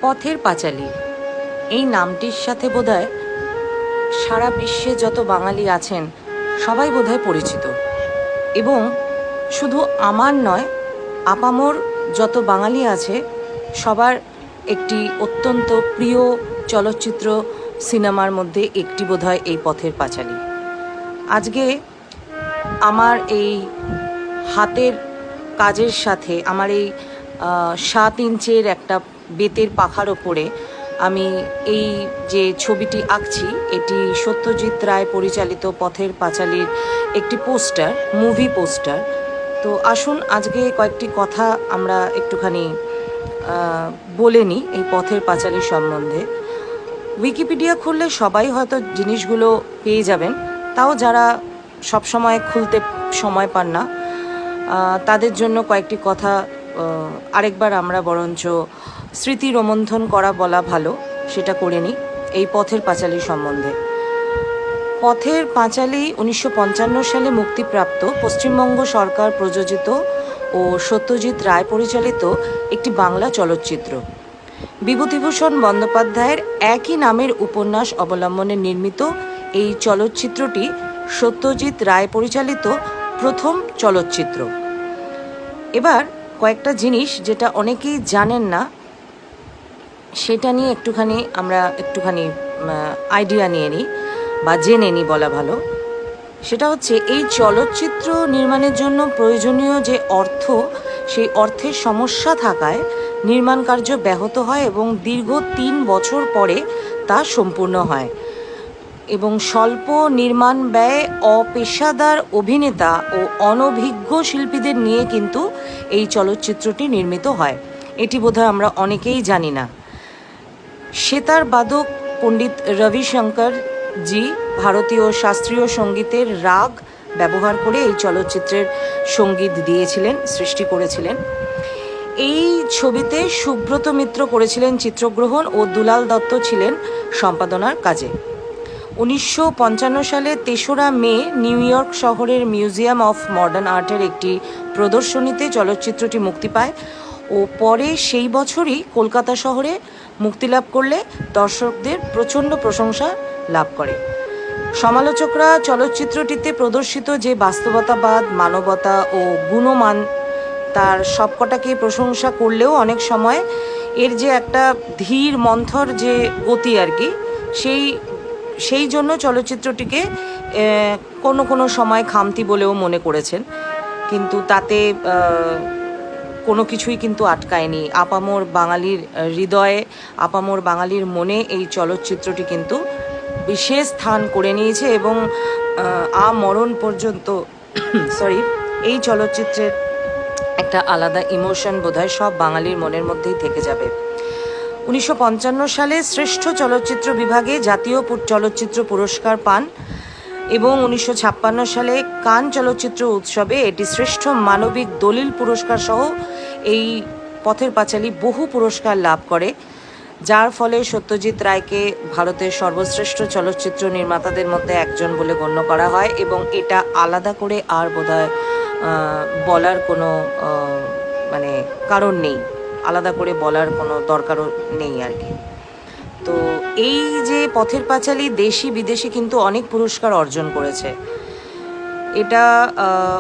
পথের পাঁচালী এই নামটির সাথে বোধহয় সারা বিশ্বে যত বাঙালি আছেন সবাই বোধহয় পরিচিত, এবং শুধু আমার নয়, আপামর যত বাঙালি আছে সবার একটি অত্যন্ত প্রিয় চলচ্চিত্র সিনেমার মধ্যে একটি বোধহয় এই পথের পাঁচালী। আজকে আমার এই হাতের কাজের সাথে আমার এই 7 ইঞ্চের একটা বেতের পাখার ওপরে আমি এই যে ছবিটি আঁকছি, এটি সত্যজিৎ রায় পরিচালিত পথের পাঁচালীর একটি পোস্টার, মুভি পোস্টার। তো আসুন আজকে কয়েকটি কথা আমরা একটুখানি বলে নিই এই পথের পাঁচালী সম্বন্ধে। উইকিপিডিয়া খুললে সবাই হয়তো জিনিসগুলো পেয়ে যাবেন, তাও যারা সবসময় খুলতে সময় পান না তাদের জন্য কয়েকটি কথা আরেকবার আমরা বরঞ্চ স্মৃতি রোমন্থন করা বলা ভালো, সেটা করে নিই এই পথের পাঁচালী সম্বন্ধে। পথের পাঁচালী 1955 সালে মুক্তিপ্রাপ্ত পশ্চিমবঙ্গ সরকার প্রযোজিত ও সত্যজিৎ রায় পরিচালিত একটি বাংলা চলচ্চিত্র। বিভূতিভূষণ বন্দ্যোপাধ্যায়ের একই নামের উপন্যাস অবলম্বনে নির্মিত এই চলচ্চিত্রটি সত্যজিৎ রায় পরিচালিত প্রথম চলচ্চিত্র। এবার কয়েকটা জিনিস যেটা অনেকেই জানেন না, সেটা নিয়ে আমরা একটুখানি আইডিয়া নিয়ে নিই বা জেনে নিই বলা ভালো। সেটা হচ্ছে এই চলচ্চিত্র নির্মাণের জন্য প্রয়োজনীয় যে অর্থ, সেই অর্থের সমস্যা থাকায় নির্মাণ কার্য ব্যাহত হয় এবং দীর্ঘ 3 বছর পরে তা সম্পূর্ণ হয়, এবং স্বল্প নির্মাণ ব্যয়, অপেশাদার অভিনেতা ও অনভিজ্ঞ শিল্পীদের নিয়ে কিন্তু এই চলচ্চিত্রটি নির্মিত হয়। এটি বোধহয় আমরা অনেকেই জানি না। সেতার বাদক পণ্ডিত রবিশঙ্কর জি ভারতীয় শাস্ত্রীয় সঙ্গীতের রাগ ব্যবহার করে এই চলচ্চিত্রের সঙ্গীত দিয়েছিলেন, সৃষ্টি করেছিলেন। এই ছবিতে সুব্রত মিত্র করেছিলেন চিত্রগ্রহণ ও দুলাল দত্ত ছিলেন সম্পাদনার কাজে। 1955 সালে 3রা মে নিউ ইয়র্ক শহরের মিউজিয়াম অফ মডার্ন আর্টের একটি প্রদর্শনীতে চলচ্চিত্রটি মুক্তি পায় ও পরে সেই বছরই কলকাতা শহরে মুক্তিলাভ করলে দর্শকদের প্রচণ্ড প্রশংসা লাভ করে। সমালোচকরা চলচ্চিত্রটিতে প্রদর্শিত যে বাস্তবতাবাদ, মানবতা ও গুণমান, তার সবকটাকে প্রশংসা করলেও অনেক সময় এর যে একটা ধীর মন্থর যে গতি আর কি, সেই জন্য চলচ্চিত্রটিকে কোনো সময় খামতি বলেও মনে করেছেন। কিন্তু তাতে কোনো কিছুই কিন্তু আটকায়নি। আপামর বাঙালির হৃদয়ে, আপামর বাঙালির মনে এই চলচ্চিত্রটি কিন্তু বিশেষ স্থান করে নিয়েছে এবং মরণ পর্যন্ত এই চলচ্চিত্রের একটা আলাদা ইমোশন বোধহয় সব বাঙালির মনের মধ্যেই থেকে যাবে। 1955 সালে শ্রেষ্ঠ চলচ্চিত্র বিভাগে জাতীয় চলচ্চিত্র পুরস্কার পান এবং 1956 সালে কান চলচ্চিত্র উৎসবে এটি শ্রেষ্ঠ মানবিক দলিল পুরস্কার সহ এই পথের পাঁচালী বহু পুরস্কার লাভ করে, যার ফলে সত্যজিৎ রায়কে ভারতের সর্বশ্রেষ্ঠ চলচ্চিত্র নির্মাতাদের মধ্যে একজন বলে গণ্য করা হয়, এবং এটা আলাদা করে আর বোধহয় বলার কোনো কারণ নেই, আলাদা করে বলার কোনো দরকারও নেই আর কি। তো এই যে পথের পাঁচালী দেশি বিদেশি কিন্তু অনেক পুরস্কার অর্জন করেছে। এটা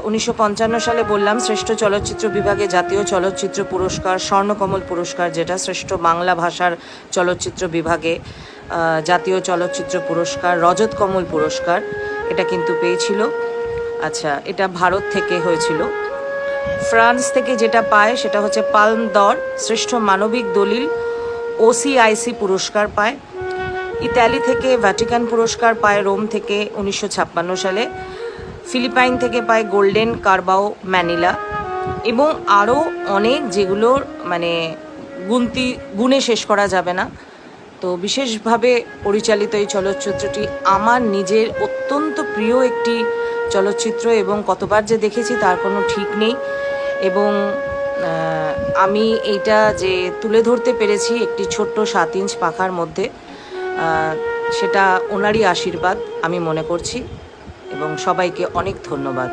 1955 সালে বললাম শ্রেষ্ঠ চলচ্চিত্র বিভাগে জাতীয় চলচ্চিত্র পুরস্কার, স্বর্ণকমল পুরস্কার যেটা শ্রেষ্ঠ বাংলা ভাষার চলচ্চিত্র বিভাগে জাতীয় চলচ্চিত্র পুরস্কার, রজত কমল পুরস্কার এটা কিন্তু পেয়েছিল। আচ্ছা, এটা ভারত থেকে হয়েছিল। ফ্রান্স থেকে যেটা পায় সেটা হচ্ছে পালম দর, শ্রেষ্ঠ মানবিক দলিল OCIC পুরস্কার পায়। ইতালি থেকে ভ্যাটিকান পুরস্কার পায় রোম থেকে 1956 সালে। ফিলিপাইন থেকে পায় গোল্ডেন কারবাও ম্যানিলা, এবং আরও অনেক যেগুলোর গুণে শেষ করা যাবে না। তো বিশেষভাবে পরিচালিত এই চলচ্চিত্রটি আমার নিজের অত্যন্ত প্রিয় একটি চলচ্চিত্র, এবং কতবার যে দেখেছি তার কোনো ঠিক নেই। এবং আমি এইটা যে তুলে ধরতে পেরেছি একটি ছোট্ট 7 ইঞ্চ পাখার মধ্যে, সেটা ওনারই আশীর্বাদ আমি মনে করছি, এবং সবাইকে অনেক ধন্যবাদ।